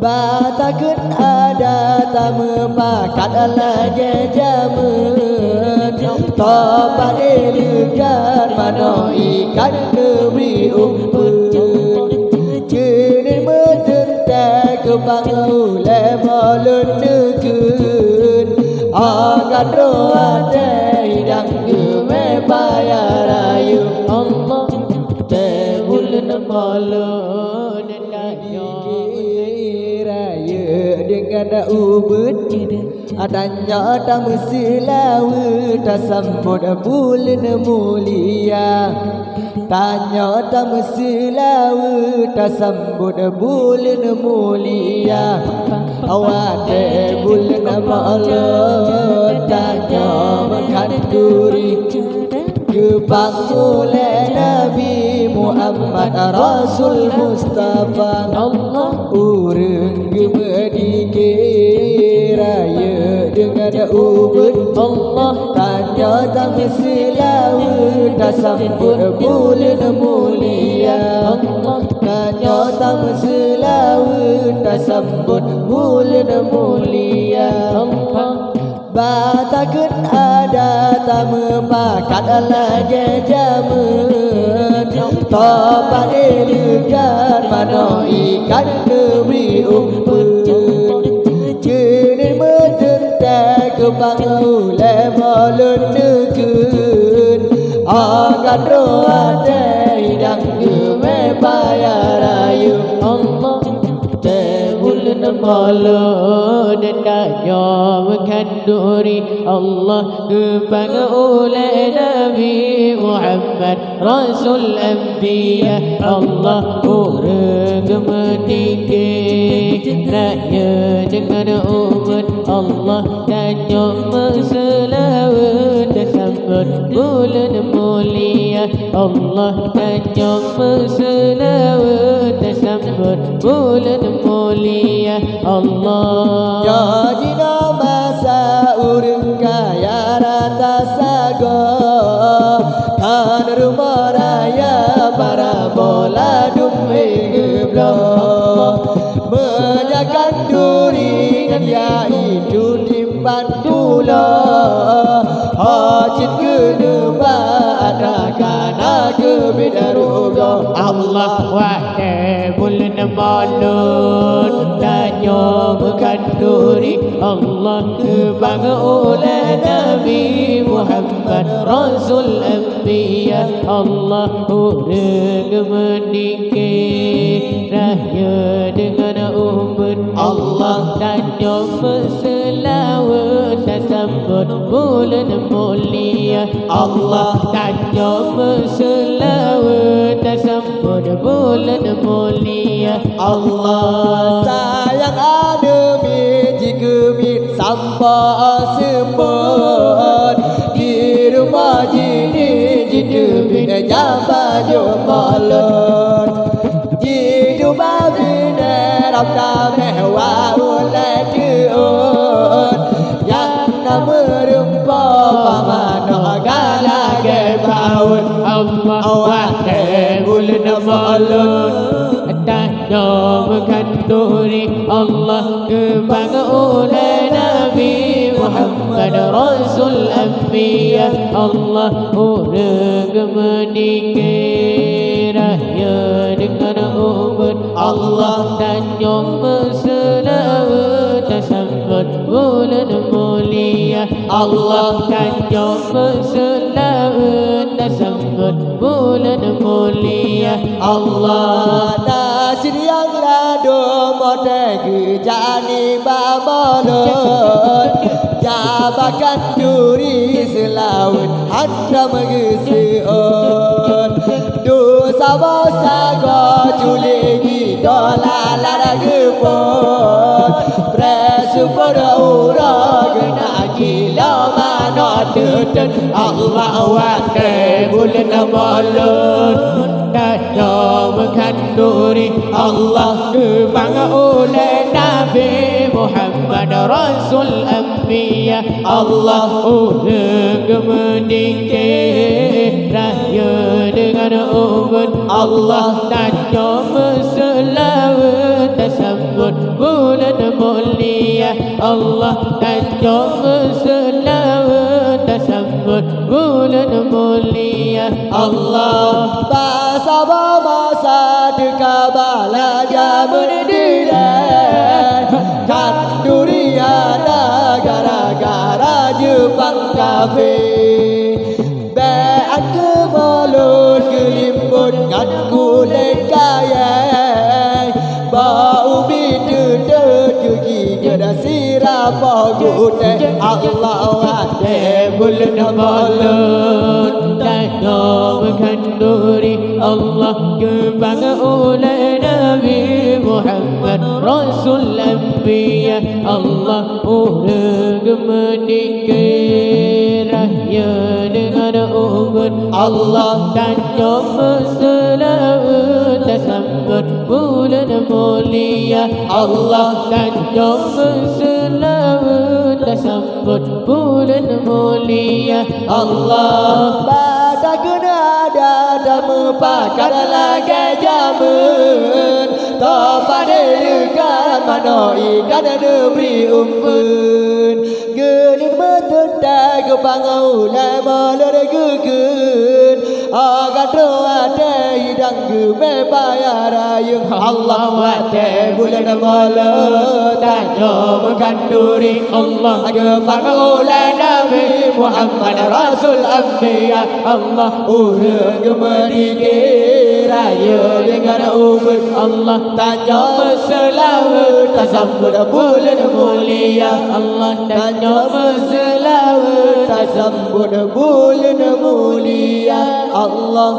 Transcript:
Batakun ada tamu pakat lagi jamun Topat ilukan mano ikan demi umpun Jenis mendentai kebang ulai malun nekun Agar doa hidang gemai bayar ayu Allah Tebulun malun dengan ubud adanya tamu silawu tasambut bulan mulia tanya tamu silawu tasambut bulan mulia awade bulan maulud tanya mengkanduri Kebangulai Nabi Muhammad Rasul Mustafa Allah urang gemedike raya dengan ubud Allah tanya tami silawu tasambut bulan mulia Allah tanya tami silawu tasambut bulan mulia Allah Batakun ada tamu pakat lagi jamun Topat ilukan mano ikan demi umpun Jenis mendentai kebang ulai malun nekun Agar doa hidang gemai bayar ayu Allah Tebulun malun daya mengkanduri Allah kebang oleh Nabi Muhammad Rasul Anbiya Allah urang meninggi raya dengan umat Allah tanya berselawat sambut bulan mulia Allah tanya berselawat sambut bulan mulia Allah ya jina masa urang kaya rata sago kan rumah raya para bola dumai geblo menjakan duri dan ya itu timban pula hajit kedua ada kana kebidaruga Allah wahai bulan malun tanya mengkanduri Allah kebang oleh Nabi Muhammad Rasul Anbiya Allah urang meninggi raya dengan umat Allah tanya berselawat sambut bulan mulia Allah tanya berselawat sambut bulan mulia Allah sayang ada jika mit sampah semput di rumah jini jika bina jamba jumalun jika bina rabta mehwa ulai diun yang nama rumpah pamana galage baun Allah wahai bulan malun tanya mengkanduri Allah kebang oleh Nabi Muhammad Rasul Anbiya Allah urang meninggi raya dengan umat Allah tanya berselawat sambut bulan mulia Allah tanya berselawat sambut bulan mulia Allah nasir yang lado modegi jani babalun jabakan duri selaut hadra megesiun dosa bosa go julegi dola lara gepon presu pada ura gena gila mana tetep Allah wahai bulan malun tanya mengkanduri Allah kebang oleh Nabi Muhammad Rasul Anbiya Allah urang meninggi raya dengan umat Allah tanya berselawat sambut bulan mulia. Allah tanjung selawat tersambut bulan mulia. Allah masa dekat bala jamun dilan Kanduriana gara-gara Jepang kafir Beat ke mulut kelimput ngan kulit kaya Bau bidudut kukinya dah sirap pogute Allah hati bulan mulut tanjung kanduri. Allah kebang oleh Nabi Muhammad Rasul Anbiya. Allah urang mendikir raya dengan umur. Allah tanjung selawat tersambut bulan mulia. Allah tanjung selawat tersambut bulan mulia. Allah pada kena ada dan mempakar lagi jamun Topan dekat mana ikan diberi umpun Genin metenda kepang ulai malar gugun Agar doa deh hidang geme bayar ayung Allah wate bulan malar tanjung kanduri. Allah kepang ulai Nabi Muhammad Rasul Anbiya. Allah urang mendikir raya dengan umur. Allah tanjung selawat tersambut bulan mulia. Allah tanjung selawat tersambut bulan mulia. Allah